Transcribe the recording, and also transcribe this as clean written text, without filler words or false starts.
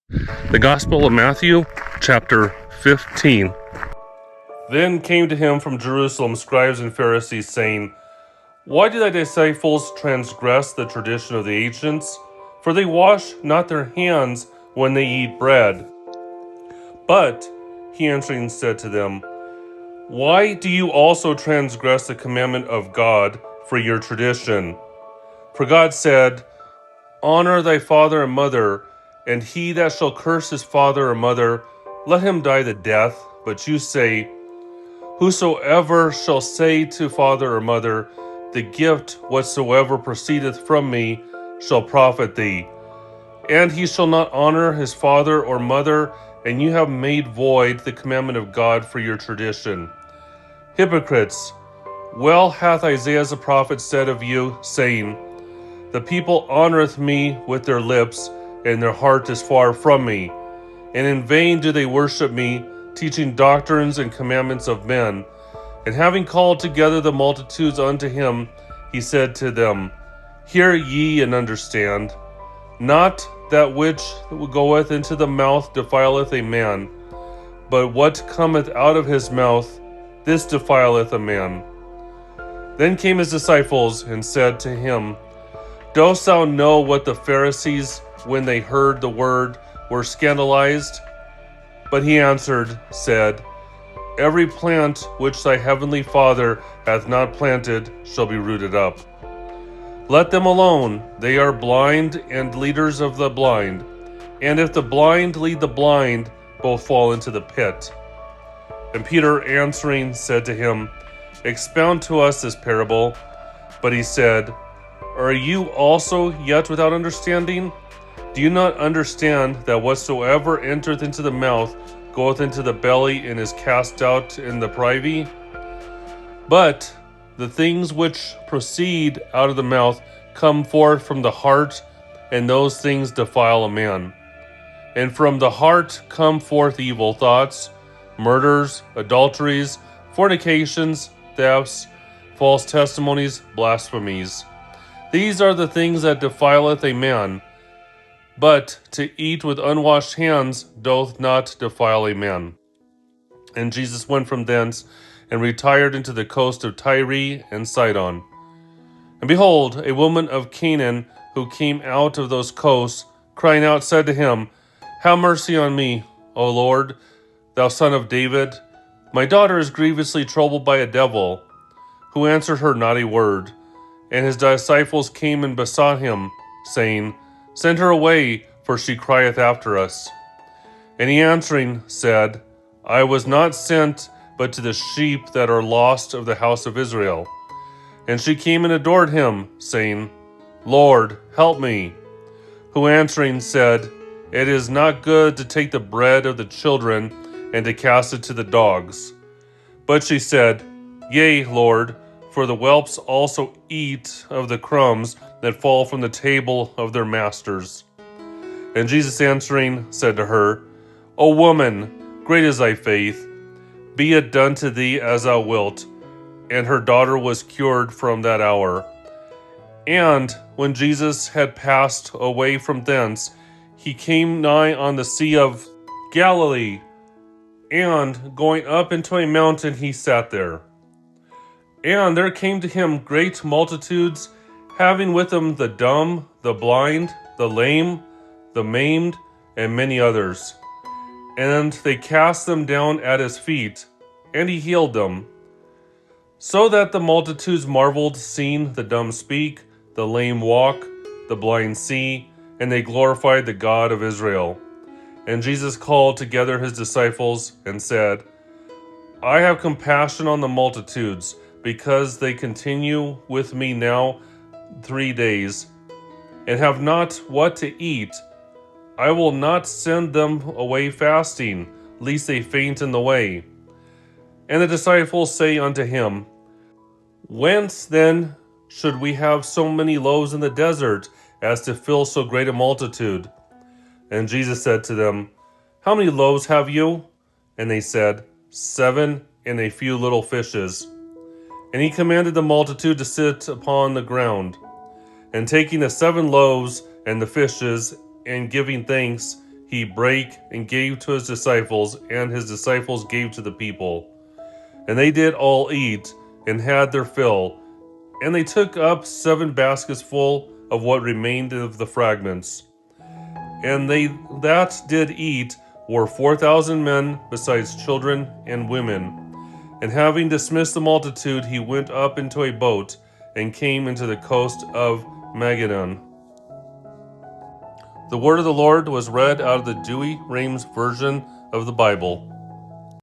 The Gospel of Matthew, chapter 15. Then came to him from Jerusalem scribes and Pharisees, saying, Why do thy disciples transgress the tradition of the ancients? For they wash not their hands when they eat bread. But he answering said to them, Why do you also transgress the commandment of God for your tradition? For God said, Honor thy father and mother, and he that shall curse his father or mother, let him die the death. But you say, Whosoever shall say to father or mother, The gift whatsoever proceedeth from me shall profit thee. And he shall not honor his father or mother, and you have made void the commandment of God for your tradition. Hypocrites, well hath Isaiah the prophet said of you, saying, The people honoreth me with their lips, and their heart is far from me. And in vain do they worship me, teaching doctrines and commandments of men. And having called together the multitudes unto him, he said to them, Hear ye and understand. Not that which goeth into the mouth defileth a man, but what cometh out of his mouth, this defileth a man. Then came his disciples and said to him, Dost thou know what the Pharisees, when they heard the word, were scandalized? But he answered, said, Every plant which thy heavenly Father hath not planted shall be rooted up. Let them alone, they are blind and leaders of the blind. And if the blind lead the blind, both fall into the pit. And Peter answering said to him, Expound to us this parable. But he said, Are you also yet without understanding? Do you not understand that whatsoever entereth into the mouth goeth into the belly and is cast out in the privy? But the things which proceed out of the mouth come forth from the heart, and those things defile a man. And from the heart come forth evil thoughts, murders, adulteries, fornications, thefts, false testimonies, blasphemies. These are the things that defileth a man. But to eat with unwashed hands doth not defile a man. And Jesus went from thence, and retired into the coast of Tyre and Sidon. And behold, a woman of Canaan, who came out of those coasts, crying out, said to him, Have mercy on me, O Lord, thou son of David. My daughter is grievously troubled by a devil. Who answered her not a word. And his disciples came and besought him, saying, Send her away, for she crieth after us. And he answering said, I was not sent but to the sheep that are lost of the house of Israel. And she came and adored him, saying, Lord, help me. Who answering said, It is not good to take the bread of the children and to cast it to the dogs. But she said, Yea, Lord, for the whelps also eat of the crumbs that fall from the table of their masters. And Jesus answering said to her, O woman, great is thy faith. Be it done to thee as thou wilt. And her daughter was cured from that hour. And when Jesus had passed away from thence, he came nigh on the Sea of Galilee. And going up into a mountain, he sat there. And there came to him great multitudes, having with them the dumb, the blind, the lame, the maimed, and many others. And they cast them down at his feet, and he healed them. So that the multitudes marveled, seeing the dumb speak, the lame walk, the blind see, and they glorified the God of Israel. And Jesus called together his disciples, and said, I have compassion on the multitudes, because they continue with me now 3 days, and have not what to eat. I will not send them away fasting, lest they faint in the way. And the disciples say unto him, Whence then should we have so many loaves in the desert, as to fill so great a multitude? And Jesus said to them, How many loaves have you? And they said, 7, and a few little fishes. And he commanded the multitude to sit upon the ground. And taking the 7 loaves and the fishes, and giving thanks, he brake and gave to his disciples, and his disciples gave to the people. And they did all eat, and had their fill. And they took up 7 baskets full of what remained of the fragments. And they that did eat were 4,000 men, besides children and women. And having dismissed the multitude, he went up into a boat, and came into the coast of Magadan. The word of the Lord was read out of the Douay-Rheims version of the Bible.